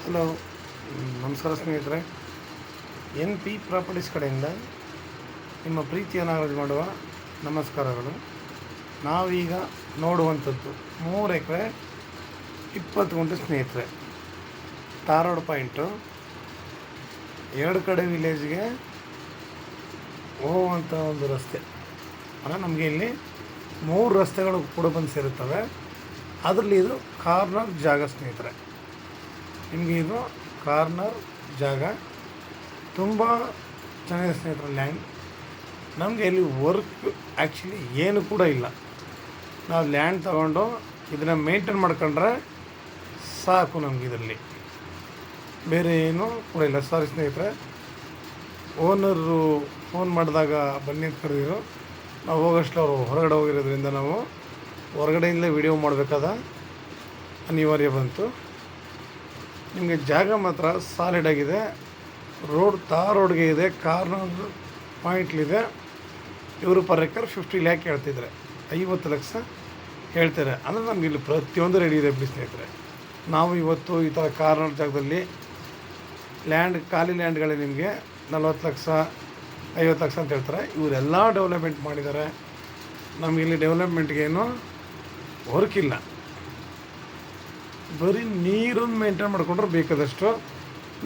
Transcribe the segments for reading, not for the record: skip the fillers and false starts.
Hello, ನಮಸ್ಕಾರ ಸ್ನೇಹಿತರೆ. N P properties ಕಡೆಯಿಂದ ನಿಮ್ಮ ಪ್ರೀತಿಯ ನಾಗರಾಜ್ ಮಾಡುವ ನಮಸ್ಕಾರಗಳು. ನಾವೀಗ ನೋಡುವಂಥದ್ದು 3 ಎಕರೆ 20 ಗುಂಟೆ ಸ್ನೇಹಿತರೆ. ಟಾರೋಡ್ ಪಾಯಿಂಟು 2 ಕಡೆ ವಿಲೇಜ್ಗೆ ಹೋಗುವಂಥ ಒಂದು ರಸ್ತೆ. ಅಂದರೆ ನಮಗೆ ಇಲ್ಲಿ 3 ರಸ್ತೆಗಳು ಕೂಡ ಬಂದು ಸೇರುತ್ತವೆ. ಅದರಲ್ಲಿ ಇದು ಕಾರ್ನರ್ ಜಾಗ ಸ್ನೇಹಿತರೆ. ನಿಮಗೆ ಇದು ಕಾರ್ನರ್ ಜಾಗ ತುಂಬ ಚೆನ್ನಾಗಿದೆ ಸ್ನೇಹಿತರೆ. ಲ್ಯಾಂಡ್ ನಮಗೆ ಇಲ್ಲಿ ವರ್ಕ್ ಆ್ಯಕ್ಚುಲಿ ಏನು ಕೂಡ ಇಲ್ಲ. ನಾವು ಲ್ಯಾಂಡ್ ತಗೊಂಡು ಇದನ್ನು ಮೇಂಟೈನ್ ಮಾಡ್ಕೊಂಡ್ರೆ ಸಾಕು. ನಮಗೆ ಇದರಲ್ಲಿ ಬೇರೆ ಏನೂ ಕೂಡ ಇಲ್ಲ. ಸಾರಿ ಸ್ನೇಹಿತರೆ, ಓನರು ಫೋನ್ ಮಾಡಿದಾಗ ಬನ್ನಿ ಅಂತ ಕರೆದಿರು. ನಾವು ಹೋಗೋಷ್ಟು ಅವರು ಹೊರಗಡೆ ಹೋಗಿರೋದ್ರಿಂದ ನಾವು ಹೊರಗಡೆಯಿಂದಲೇ ವಿಡಿಯೋ ಮಾಡಬೇಕಾದ ಅನಿವಾರ್ಯ ಬಂತು. ನಿಮಗೆ ಜಾಗ ಮಾತ್ರ ಸಾಲಿಡ್ ಆಗಿದೆ. ರೋಡ್ಗೆ ಇದೆ, ಕಾರ್ನರ್ ಪಾಯಿಂಟ್ಲಿದೆ. ಇವರು ಪರ್ ಎಕರ್ 50 ಲ್ಯಾಕ್ ಹೇಳ್ತಿದ್ದಾರೆ, 50 ಲಕ್ಷ ಹೇಳ್ತಾರೆ. ಅಂದರೆ ನಮ್ಗೆ ಇಲ್ಲಿ ಪ್ರತಿಯೊಂದು ರೆಡಿ ಇದೆ ಬಿಡಿ ಸ್ನೇಹಿತರೆ. ನಾವು ಇವತ್ತು ಈ ಥರ ಕಾರ್ನರ್ ಜಾಗದಲ್ಲಿ ಖಾಲಿ ಲ್ಯಾಂಡ್ಗಳೇ ನಿಮಗೆ 40 ಲಕ್ಷ 50 ಲಕ್ಷ ಅಂತ ಹೇಳ್ತಾರೆ. ಇವರೆಲ್ಲ ಡೆವಲಪ್ಮೆಂಟ್ ಮಾಡಿದ್ದಾರೆ. ನಮಗಿಲ್ಲಿ ಡೆವಲಪ್ಮೆಂಟ್ಗೇನು ವರ್ಕ್ ಇಲ್ಲ. ಬರೀ ನೀರನ್ನು ಮೇಂಟೈನ್ ಮಾಡಿಕೊಂಡ್ರೆ ಬೇಕಾದಷ್ಟು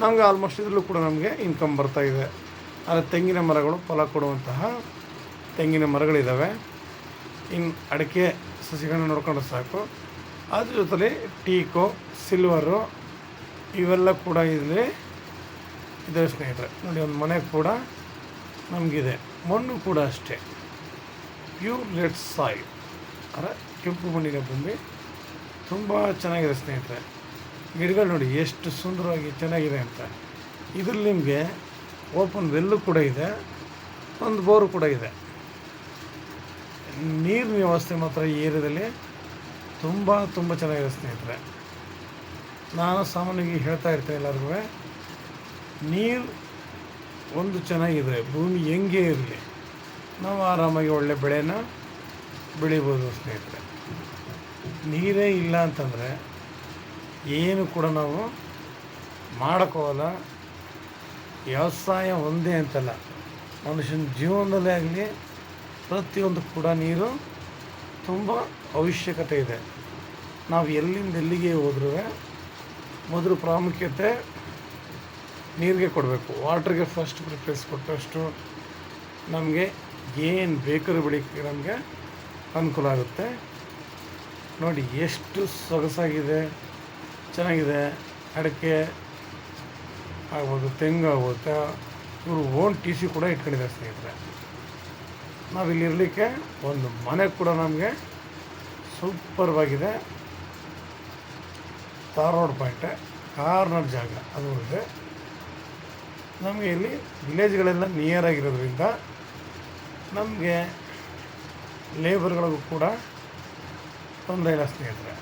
ನಮಗೆ ಆಲ್ಮೋಸ್ಟ್ ಇದರಲ್ಲೂ ಕೂಡ ನಮಗೆ ಇನ್ಕಮ್ ಬರ್ತಾಯಿದೆ. ಆದರೆ ತೆಂಗಿನ ಮರಗಳು ಫಲ ಕೊಡುವಂತಹ ತೆಂಗಿನ ಮರಗಳಿದ್ದಾವೆ. ಇನ್ನು ಅಡಿಕೆ ಸಸಿಗಳನ್ನ ನೋಡ್ಕೊಂಡ್ರೆ ಸಾಕು. ಅದ್ರ ಜೊತೆಲಿ ಟೀಕು, ಸಿಲ್ವರು ಇವೆಲ್ಲ ಕೂಡ ಇಲ್ಲಿ ಇದೆ ಸ್ನೇಹಿತರೆ. ನೋಡಿ, ಒಂದು ಮನೆ ಕೂಡ ನಮಗಿದೆ. ಮಣ್ಣು ಕೂಡ ಅಷ್ಟೇ ಪ್ಯೂರ್ ರೆಡ್ ಸಾಯಿಲ್, ಅಂದರೆ ಕೆಂಪು ಮಣ್ಣಿನ ಭೂಮಿ. ತುಂಬ ಚೆನ್ನಾಗಿದೆ ಸ್ನೇಹಿತರೆ. ಗಿಡಗಳು ನೋಡಿ ಎಷ್ಟು ಸುಂದರವಾಗಿ ಚೆನ್ನಾಗಿದೆ ಅಂತ. ಇದರಲ್ಲಿ ನಿಮಗೆ ಓಪನ್ ವೆಲ್ಲು ಕೂಡ ಇದೆ, ಒಂದು ಬೋರು ಕೂಡ ಇದೆ. ನೀರಿನ ವ್ಯವಸ್ಥೆ ಮಾತ್ರ ಈ ಏರಿಯಾದಲ್ಲಿ ತುಂಬ ಚೆನ್ನಾಗಿದೆ ಸ್ನೇಹಿತರೆ. ನಾನು ಸಾಮಾನ್ಯವಾಗಿ ಹೇಳ್ತಾ ಇರ್ತೇನೆ ಎಲ್ಲರಿಗೂ, ನೀರು ಒಂದು ಚೆನ್ನಾಗಿದೆ, ಭೂಮಿ ಹೆಂಗೆ ಇರಲಿ ನಾವು ಆರಾಮಾಗಿ ಒಳ್ಳೆ ಬೆಳೆನ ಬೆಳಿಬೋದು ಸ್ನೇಹಿತರೆ. ನೀರೇ ಇಲ್ಲ ಅಂತಂದರೆ ಏನು ಕೂಡ ನಾವು ಮಾಡೋಕ್ಕೋಗಲ್ಲ. ವ್ಯವಸಾಯ ಒಂದೇ ಅಂತಲ್ಲ, ಮನುಷ್ಯನ ಜೀವನದಲ್ಲೇ ಆಗಲಿ ಪ್ರತಿಯೊಂದು ಕೂಡ ನೀರು ತುಂಬ ಅವಶ್ಯಕತೆ ಇದೆ. ನಾವು ಎಲ್ಲಿಂದ ಎಲ್ಲಿಗೆ ಹೋದ್ರೂ ಮೊದಲು ಪ್ರಾಮುಖ್ಯತೆ ನೀರಿಗೆ ಕೊಡಬೇಕು. ವಾಟ್ರಿಗೆ ಫಸ್ಟ್ ಪ್ರಿಫರೆನ್ಸ್ ಕೊಟ್ಟಷ್ಟು ನಮಗೆ ಏನು ಬೇಕಾದ್ರೂ ಬೆಳಿಗ್ಗೆ ನಮಗೆ ಅನುಕೂಲ ಆಗುತ್ತೆ. ನೋಡಿ ಎಷ್ಟು ಸೊಗಸಾಗಿದೆ, ಚೆನ್ನಾಗಿದೆ. ಅಡಿಕೆ ಆಗ್ಬೋದು, ತೆಂಗು ಆಗ್ಬೋದು. ಇವರು ಓನ್ TC ಕೂಡ ಇಟ್ಕೊಂಡಿದ್ದಾರೆ ಸ್ನೇಹಿತರೆ. ನಾವಿಲ್ಲಿ ಇರಲಿಕ್ಕೆ ಒಂದು ಮನೆ ಕೂಡ ನಮಗೆ ಸೂಪರ್ವಾಗಿದೆ. ಧಾರವಾಡ ಪಾಯಿಂಟ್ ಕಾರ್ನರ್ ಜಾಗ ಅದು ಇದೆ. ನಮಗೆ ಇಲ್ಲಿ ವಿಲೇಜ್ಗಳೆಲ್ಲ ನಿಯರ್ ಆಗಿರೋದ್ರಿಂದ ನಮಗೆ ಲೇಬರ್ಗಳಿಗೂ ಕೂಡ ತೊಂದರೆ ಇಲ್ಲ ಸ್ನೇಹಿತರೆ.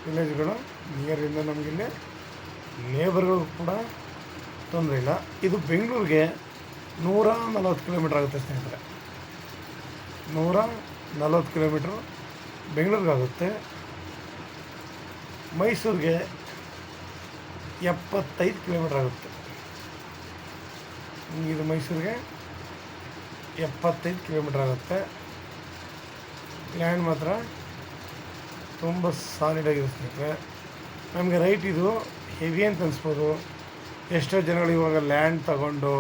ವಿಲೇಜ್ಗಳು ನಿಯರಿಂದ ನಮಗಿಲ್ಲಿ ಲೇಬರ್ಗಳಿಗೂ ಕೂಡ ತೊಂದರೆ ಇಲ್ಲ. ಇದು ಬೆಂಗಳೂರಿಗೆ 140 ಕಿಲೋಮೀಟ್ರ್ ಆಗುತ್ತೆ ಸ್ನೇಹಿತರೆ. 140 ಕಿಲೋಮೀಟ್ರು ಬೆಂಗಳೂರಿಗಾಗುತ್ತೆ. ಮೈಸೂರಿಗೆ 75 ಕಿಲೋಮೀಟ್ರ್ ಆಗುತ್ತೆ. ಇದು ಮೈಸೂರಿಗೆ 75 ಕಿಲೋಮೀಟ್ರ್ ಆಗುತ್ತೆ. ಲ್ಯಾಂಡ್ ಮಾತ್ರ ತುಂಬ ಸಾಲಿಡಾಗಿದೆ ಸ್ನೇಹಿತರೆ. ನಮಗೆ ರೈಟ್ ಇದು ಹೆವಿ ಅಂತ ಅನಿಸ್ಬೋದು. ಎಷ್ಟೋ ಜನಗಳು ಇವಾಗ ಲ್ಯಾಂಡ್ ತಗೊಂಡು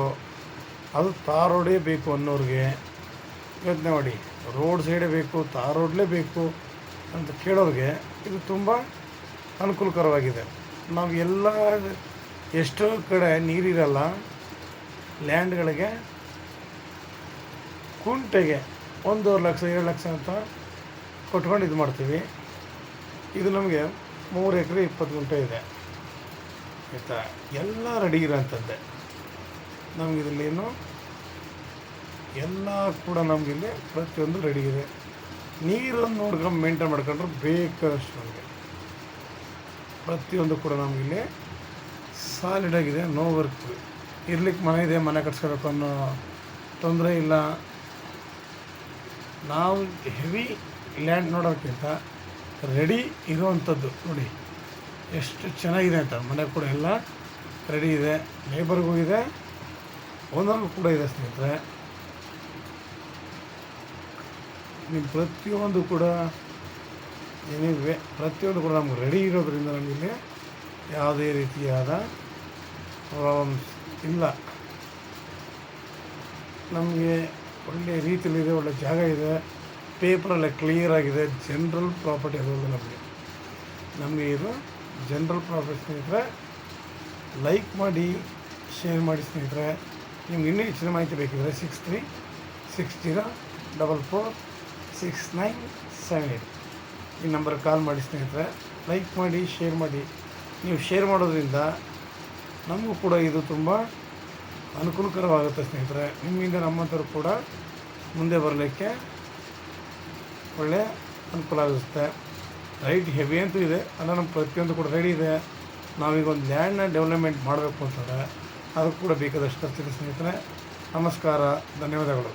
ಅದು ತಾರ್ ರೋಡೇ ಬೇಕು ಅನ್ನೋರಿಗೆ ಯೋಚನೆ ಮಾಡಿ, ರೋಡ್ ಸೈಡೇ ಬೇಕು, ತಾರ್ ರೋಡ್ಲೇ ಬೇಕು ಅಂತ ಕೇಳೋರಿಗೆ ಇದು ತುಂಬ ಅನುಕೂಲಕರವಾಗಿದೆ. ನಾವು ಎಲ್ಲ ಎಷ್ಟೋ ಕಡೆ ನೀರಿರಲ್ಲ, ಲ್ಯಾಂಡ್ಗಳಿಗೆ ಕುಂಟೆಗೆ 1.5 ಲಕ್ಷ 2 ಲಕ್ಷ ಅಂತ ಕೊಟ್ಕೊಂಡು ಇದು ಮಾಡ್ತೀವಿ. ಇದು ನಮಗೆ 3 ಎಕರೆ 20 ಗುಂಟೆ ಇದೆ ಆಯಿತಾ. ಎಲ್ಲ ರೆಡಿ ಇರೋಂಥದ್ದೇ. ನಮಗಿದಲ್ಲೇನು ಎಲ್ಲ ಕೂಡ ನಮಗಿಲ್ಲಿ ಪ್ರತಿಯೊಂದು ರೆಡಿ ಇದೆ. ನೀರನ್ನು ನೋಡ್ಕೊಂಡು ಮೇಂಟೈನ್ ಮಾಡ್ಕೊಂಡ್ರೆ ಬೇಕಾದಷ್ಟು ನಮಗೆ ಪ್ರತಿಯೊಂದು ಕೂಡ ನಮಗಿಲ್ಲಿ ಸಾಲಿಡಾಗಿದೆ. No work. ಇರ್ಲಿಕ್ಕೆ ಮನೆ ಇದೆ, ಮನೆ ಕಟ್ಸ್ಕೋಬೇಕು ಅನ್ನೋ ತೊಂದರೆ ಇಲ್ಲ. ನಾವು ಹೆವಿ ಲ್ಯಾಂಡ್ ನೋಡೋಕ್ಕಿಂತ ರೆಡಿ ಇರುವಂಥದ್ದು ನೋಡಿ ಎಷ್ಟು ಚೆನ್ನಾಗಿದೆ ಅಂತ. ಮನೆ ಕೂಡ ಎಲ್ಲ ರೆಡಿ ಇದೆ, ಲೇಬರ್ಗೂ ಇದೆ, ಓನರ್ಗೂ ಕೂಡ ಇದೆ ಸ್ನೇಹಿತರೆ. ನಿಮ್ಮ ಪ್ರತಿಯೊಂದು ಕೂಡ ಏನಿವೆ ಪ್ರತಿಯೊಂದು ಕೂಡ ನಮ್ಗೆ ರೆಡಿ ಇರೋದ್ರಿಂದ ನಮಗೆ ಯಾವುದೇ ರೀತಿಯಾದ ಪ್ರಾಬ್ಲಮ್ಸ್ ಇಲ್ಲ. ನಮಗೆ ಒಳ್ಳೆಯ ರೀತಿಯಲ್ಲಿದೆ, ಒಳ್ಳೆ ಜಾಗ ಇದೆ, ಪೇಪರೆಲ್ಲ ಕ್ಲಿಯರಾಗಿದೆ. ಜನರಲ್ ಪ್ರಾಪರ್ಟಿ ಅದು ನಮಗೆ ಇದು ಜನರಲ್ ಪ್ರಾಪರ್ಟಿ ಸ್ನೇಹಿತರೆ. ಲೈಕ್ ಮಾಡಿ, ಶೇರ್ ಮಾಡಿ ಸ್ನೇಹಿತರೆ. ನಿಮ್ಗೆ ಇನ್ನೂ ಹೆಚ್ಚಿನ ಮಾಹಿತಿ ಬೇಕಿದ್ರೆ 6360446978 ಈ ನಂಬರ್ಗೆ ಕಾಲ್ ಮಾಡಿ ಸ್ನೇಹಿತರೆ. ಲೈಕ್ ಮಾಡಿ, ಶೇರ್ ಮಾಡಿ. ನೀವು ಶೇರ್ ಮಾಡೋದ್ರಿಂದ ನಮಗೂ ಕೂಡ ಇದು ತುಂಬ ಅನುಕೂಲಕರವಾಗುತ್ತೆ ಸ್ನೇಹಿತರೆ. ನಿಮ್ಮಿಂದ ನಮ್ಮಂಥವ್ರು ಕೂಡ ಮುಂದೆ ಬರಲಿಕ್ಕೆ ಒಳ್ಳೆಯ ಅನುಕೂಲ ಆಗುತ್ತೆ. ರೈಟ್ ಹೆವಿ ಅಂತೂ ಇದೆ, ಅಲ್ಲ ನಮ್ಮ ಪ್ರತಿಯೊಂದು ಕೂಡ ರೆಡಿ ಇದೆ. ನಾವೀಗ ಒಂದು ಲ್ಯಾಂಡ್ನ ಡೆವಲಪ್ಮೆಂಟ್ ಮಾಡಬೇಕು ಅಂತಂದರೆ ಅದಕ್ಕೆ ಕೂಡ ಬೇಕಾದಷ್ಟು ಖರ್ಚಿದೆ ಸ್ನೇಹಿತರೆ. ನಮಸ್ಕಾರ, ಧನ್ಯವಾದಗಳು.